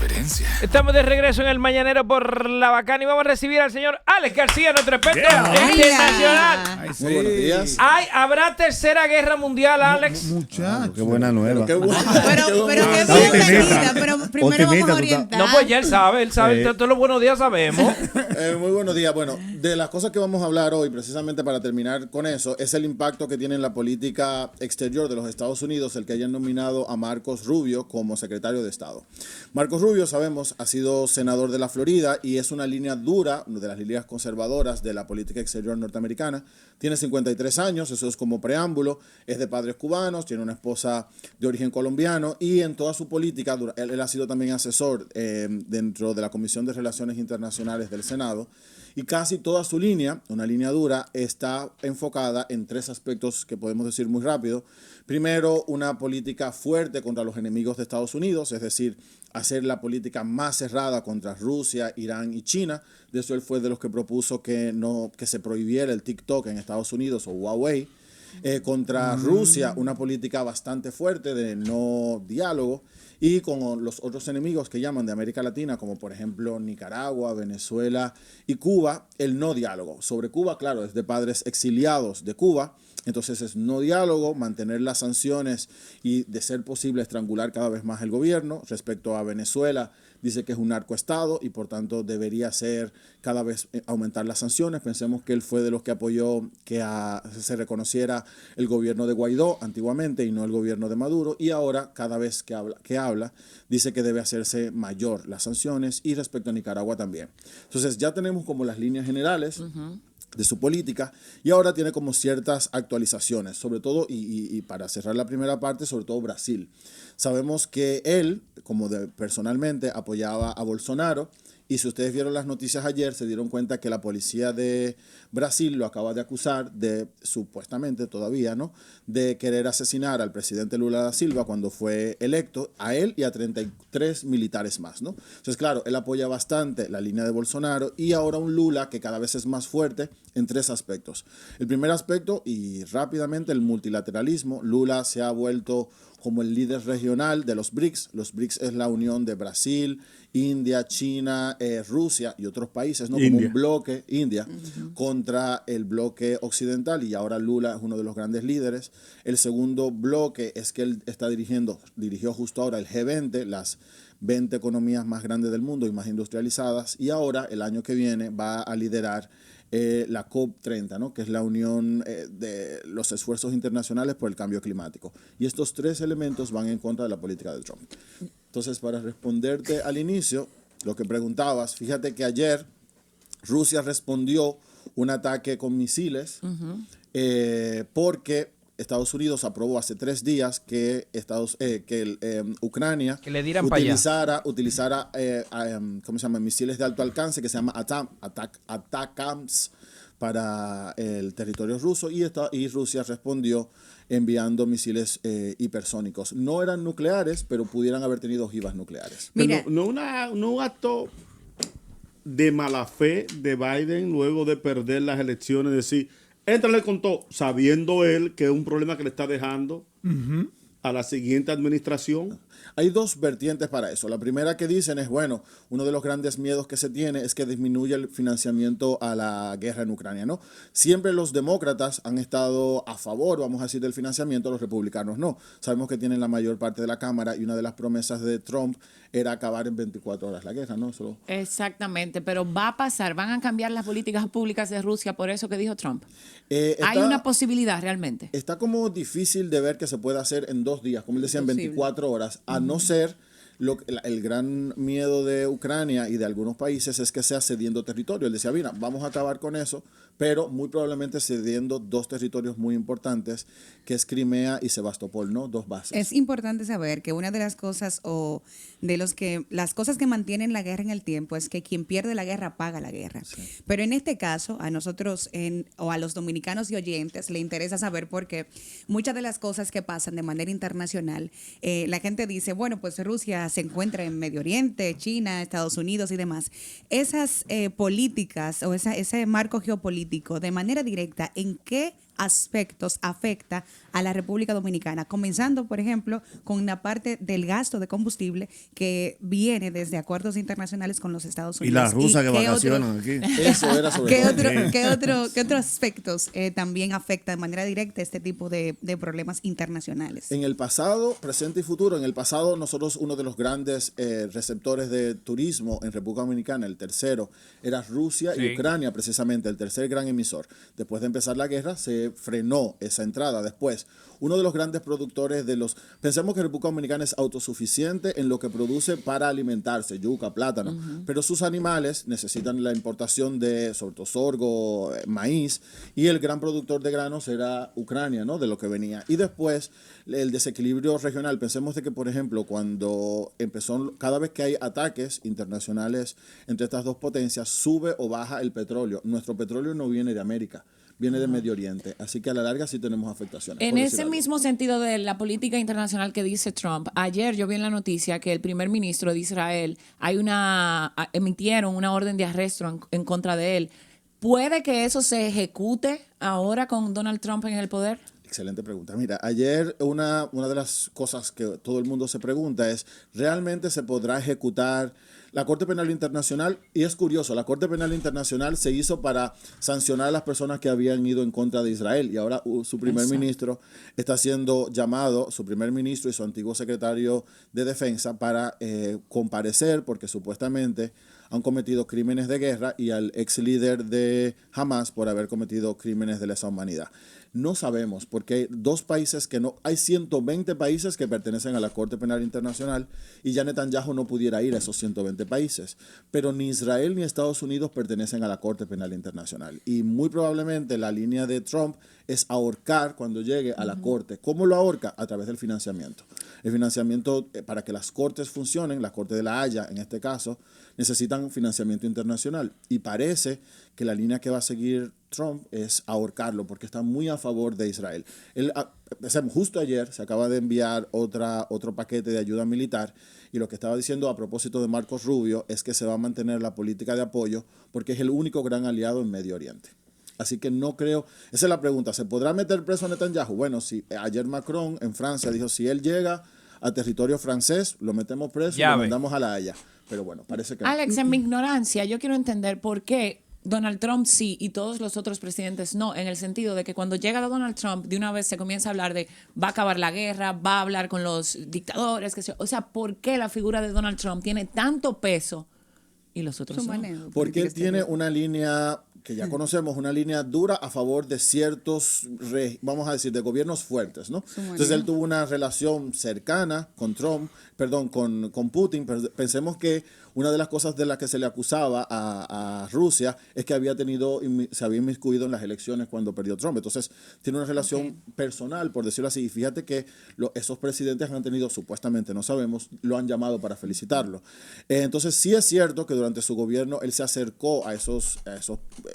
diferencia. Estamos de regreso en el Mañanero por La Bacana y vamos a recibir al señor Alex García, nuestro experto internacional. Muy buenos días. ¿Habrá tercera guerra mundial, Alex? Muchacho. Qué buena nueva. Qué bueno. Pero qué bienvenida, pero primero vamos a orientar. No, pues ya él sabe, todos los buenos días sabemos. Muy buenos días. Bueno, de las cosas que vamos a hablar hoy, precisamente para terminar con eso, es el impacto que tiene en la política exterior de los Estados Unidos el que hayan nominado a Marcos Rubio como secretario de Estado. Marcos Rubio, sabemos, ha sido senador de la Florida y es una línea dura, una de las líneas conservadoras de la política exterior norteamericana. Tiene 53 años, eso es como preámbulo, es de padres cubanos, tiene una esposa de origen colombiano y en toda su política, él ha sido también asesor dentro de la Comisión de Relaciones Internacionales del Senado. Y casi toda su línea, una línea dura, está enfocada en tres aspectos que podemos decir muy rápido. Primero, una política fuerte contra los enemigos de Estados Unidos, es decir, hacer la política más cerrada contra Rusia, Irán y China. De eso él fue de los que propuso que se prohibiera el TikTok en Estados Unidos o Huawei. Contra Rusia, una política bastante fuerte de no diálogo. Y con los otros enemigos que llaman de América Latina, como por ejemplo Nicaragua, Venezuela y Cuba, el no diálogo. Sobre Cuba, claro, es de padres exiliados de Cuba, entonces es no diálogo, mantener las sanciones y, de ser posible, estrangular cada vez más el gobierno. Respecto a Venezuela, dice que es un narcoestado y por tanto debería ser cada vez aumentar las sanciones. Pensemos que él fue de los que apoyó que se reconociera el gobierno de Guaidó antiguamente y no el gobierno de Maduro, y ahora cada vez que habla dice que debe hacerse mayor las sanciones, y respecto a Nicaragua también. Entonces ya tenemos como las líneas generales de su política, y ahora tiene como ciertas actualizaciones, sobre todo, y para cerrar la primera parte, sobre todo Brasil. Sabemos que él, personalmente, apoyaba a Bolsonaro, y si ustedes vieron las noticias ayer, se dieron cuenta que la policía de Brasil lo acaba de acusar de, supuestamente todavía, ¿no?, de querer asesinar al presidente Lula da Silva cuando fue electo, a él y a 33 militares más, ¿no? Entonces, claro, él apoya bastante la línea de Bolsonaro, y ahora un Lula que cada vez es más fuerte en tres aspectos. El primer aspecto, y rápidamente, el multilateralismo. Lula se ha vuelto como el líder regional de los BRICS. Los BRICS es la unión de Brasil, India, China, Rusia y otros países, ¿no? Como un bloque, India, contra el bloque occidental, y ahora Lula es uno de los grandes líderes. El segundo bloque es que él dirigió justo ahora el G20, las 20 economías más grandes del mundo y más industrializadas, y ahora el año que viene va a liderar la COP30, ¿no?, que es la unión de los esfuerzos internacionales por el cambio climático. Y estos tres elementos van en contra de la política de Trump. Entonces, para responderte al inicio, lo que preguntabas, fíjate que ayer Rusia respondió un ataque con misiles porque Estados Unidos aprobó hace 3 días que Ucrania que le dieran utilizara ¿cómo se llama?, misiles de alto alcance que se llama ATACMS para el territorio ruso, y Rusia respondió enviando misiles hipersónicos. No eran nucleares, pero pudieran haber tenido ojivas nucleares. Mira, no un acto de mala fe de Biden luego de perder las elecciones, decir, éntrale con todo, sabiendo él que es un problema que le está dejando a la siguiente administración. Hay dos vertientes para eso. La primera que dicen es, bueno, uno de los grandes miedos que se tiene es que disminuya el financiamiento a la guerra en Ucrania, ¿no? Siempre los demócratas han estado a favor, vamos a decir, del financiamiento, los republicanos no. Sabemos que tienen la mayor parte de la Cámara, y una de las promesas de Trump era acabar en 24 horas la guerra, ¿no? Exactamente, pero va a pasar, van a cambiar las políticas públicas de Rusia por eso que dijo Trump. ¿Hay una posibilidad realmente? Está como difícil de ver que se pueda hacer en 2 días, como él decía, en 24 horas, a no ser el gran miedo de Ucrania y de algunos países es que sea cediendo territorio. Él decía, mira, vamos a acabar con eso, pero muy probablemente cediendo 2 territorios muy importantes, que es Crimea y Sebastopol, ¿no? 2 bases. Es importante saber que una de las cosas las cosas que mantienen la guerra en el tiempo es que quien pierde la guerra paga la guerra. Sí. Pero en este caso, a nosotros o a los dominicanos y oyentes le interesa saber por qué muchas de las cosas que pasan de manera internacional, la gente dice, bueno, pues Rusia se encuentra en Medio Oriente, China, Estados Unidos y demás. Esas políticas o ese marco geopolítico, de manera directa, ¿en qué aspectos afecta a la República Dominicana, comenzando, por ejemplo, con la parte del gasto de combustible que viene desde acuerdos internacionales con los Estados Unidos. Y las rusas que vacacionan aquí. Eso era sobre todo. ¿Qué otros aspectos también afecta de manera directa este tipo de problemas internacionales? En el pasado, presente y futuro, en el pasado nosotros uno de los grandes receptores de turismo en República Dominicana, el tercero, era Rusia y Ucrania, precisamente, el tercer gran emisor. Después de empezar la guerra se frenó esa entrada. Después, uno de los grandes productores pensemos que República Dominicana es autosuficiente en lo que produce para alimentarse, yuca, plátano, pero sus animales necesitan la importación de, sobre todo, sorgo, maíz, y el gran productor de granos era Ucrania, ¿no? De lo que venía. Y después, el desequilibrio regional. Pensemos de que, por ejemplo, cada vez que hay ataques internacionales entre estas dos potencias, sube o baja el petróleo. Nuestro petróleo no viene de América, viene de Medio Oriente, así que a la larga sí tenemos afectaciones. En ese mismo sentido de la política internacional que dice Trump, ayer yo vi en la noticia que el primer ministro de Israel emitieron una orden de arresto en contra de él. ¿Puede que eso se ejecute ahora con Donald Trump en el poder? Excelente pregunta. Mira, ayer una de las cosas que todo el mundo se pregunta es, ¿realmente se podrá ejecutar la Corte Penal Internacional? Y es curioso, la Corte Penal Internacional se hizo para sancionar a las personas que habían ido en contra de Israel, y ahora su primer ministro está siendo llamado, su primer ministro y su antiguo secretario de Defensa, para comparecer porque supuestamente han cometido crímenes de guerra, y al ex líder de Hamas por haber cometido crímenes de lesa humanidad. No sabemos, porque hay dos países hay 120 países que pertenecen a la Corte Penal Internacional, y ya Netanyahu no pudiera ir a esos 120 países. Pero ni Israel ni Estados Unidos pertenecen a la Corte Penal Internacional. Y muy probablemente la línea de Trump es ahorcar cuando llegue a la Corte. ¿Cómo lo ahorca? A través del financiamiento. El financiamiento, para que las cortes funcionen, la Corte de la Haya en este caso, necesitan financiamiento internacional. Y parece que la línea que va a seguir Trump es ahorcarlo, porque está muy a favor de Israel. Justo ayer se acaba de enviar otro paquete de ayuda militar, y lo que estaba diciendo a propósito de Marcos Rubio es que se va a mantener la política de apoyo porque es el único gran aliado en Medio Oriente. Así que no creo, esa es la pregunta, ¿se podrá meter preso a Netanyahu? Bueno, ayer Macron en Francia dijo, si él llega a territorio francés, lo metemos preso y lo mandamos a la Haya. Pero bueno, parece que Alex, en mi ignorancia, yo quiero entender por qué Donald Trump sí y todos los otros presidentes no, en el sentido de que cuando llega Donald Trump, de una vez se comienza a hablar de va a acabar la guerra, va a hablar con los dictadores, o sea, ¿por qué la figura de Donald Trump tiene tanto peso y los otros no? Porque él tiene una línea que ya conocemos, una línea dura a favor de ciertos, vamos a decir, de gobiernos fuertes, ¿no? Entonces él tuvo una relación cercana con con Putin. Pensemos que una de las cosas de las que se le acusaba a Rusia es que se había inmiscuido en las elecciones cuando perdió Trump. Entonces tiene una relación personal, por decirlo así. Y fíjate que esos presidentes han tenido, supuestamente, no sabemos, lo han llamado para felicitarlo. Entonces sí es cierto que durante su gobierno él se acercó a esos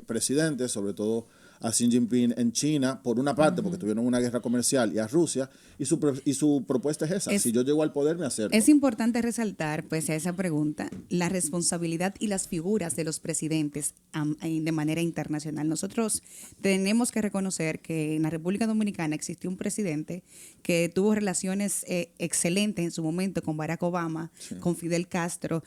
presidentes, sobre todo a Xi Jinping en China, por una parte, porque tuvieron una guerra comercial, y a Rusia, y su propuesta es esa. Si yo llego al poder, me acerco. Es importante resaltar, pues, a esa pregunta, la responsabilidad y las figuras de los presidentes de manera internacional. Nosotros tenemos que reconocer que en la República Dominicana existió un presidente que tuvo relaciones excelentes en su momento con Barack Obama, con Fidel Castro,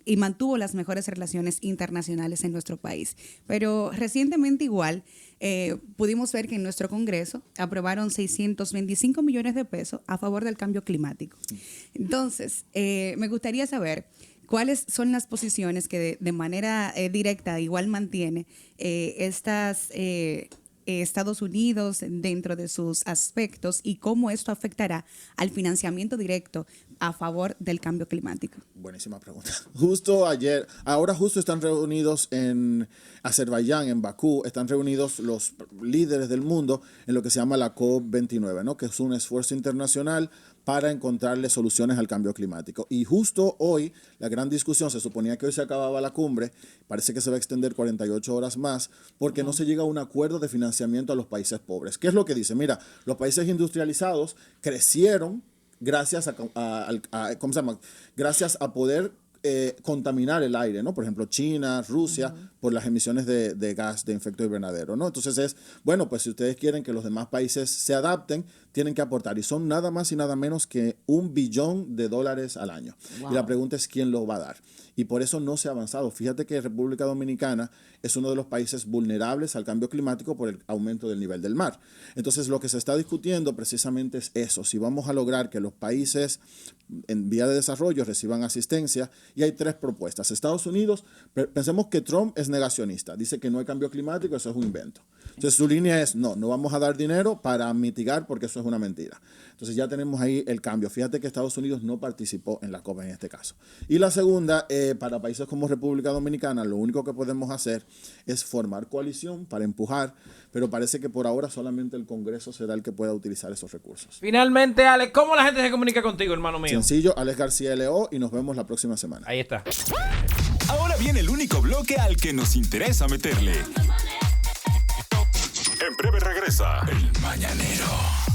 y mantuvo las mejores relaciones internacionales en nuestro país. Pero recientemente igual, pudimos ver que en nuestro Congreso aprobaron 625 millones de pesos a favor del cambio climático. Entonces, me gustaría saber cuáles son las posiciones que de manera directa igual mantiene Estados Unidos dentro de sus aspectos, y cómo esto afectará al financiamiento directo a favor del cambio climático. Buenísima pregunta. Ahora justo están reunidos en Azerbaiyán, en Bakú, están reunidos los líderes del mundo en lo que se llama la COP29, ¿no? Que es un esfuerzo internacional para encontrarle soluciones al cambio climático. Y justo hoy, la gran discusión, se suponía que hoy se acababa la cumbre, parece que se va a extender 48 horas más, porque no se llega a un acuerdo de financiamiento a los países pobres. ¿Qué es lo que dice? Mira, los países industrializados crecieron gracias a ¿cómo se llama? Gracias a poder contaminar el aire, ¿no? Por ejemplo, China, Rusia, por las emisiones de gas de efecto invernadero, ¿no? Entonces es, bueno, pues si ustedes quieren que los demás países se adapten, tienen que aportar. Y son nada más y nada menos que $1 billón al año. Wow. Y la pregunta es quién lo va a dar. Y por eso no se ha avanzado. Fíjate que República Dominicana es uno de los países vulnerables al cambio climático por el aumento del nivel del mar. Entonces, lo que se está discutiendo precisamente es eso. Si vamos a lograr que los países en vía de desarrollo reciban asistencia, y hay 3 propuestas. Estados Unidos, pensemos que Trump es negacionista. Dice que no hay cambio climático, eso es un invento. Entonces, su línea es, no vamos a dar dinero para mitigar porque eso es una mentira. Entonces, ya tenemos ahí el cambio. Fíjate que Estados Unidos no participó en la COP en este caso. Y la segunda, para países como República Dominicana, lo único que podemos hacer es formar coalición para empujar, pero parece que por ahora solamente el Congreso será el que pueda utilizar esos recursos. Finalmente, Alex, ¿cómo la gente se comunica contigo, hermano mío? Sencillo, Alex García LO, y nos vemos la próxima semana. Ahí está. Ahora viene el único bloque al que nos interesa meterle. En breve regresa El Mañanero.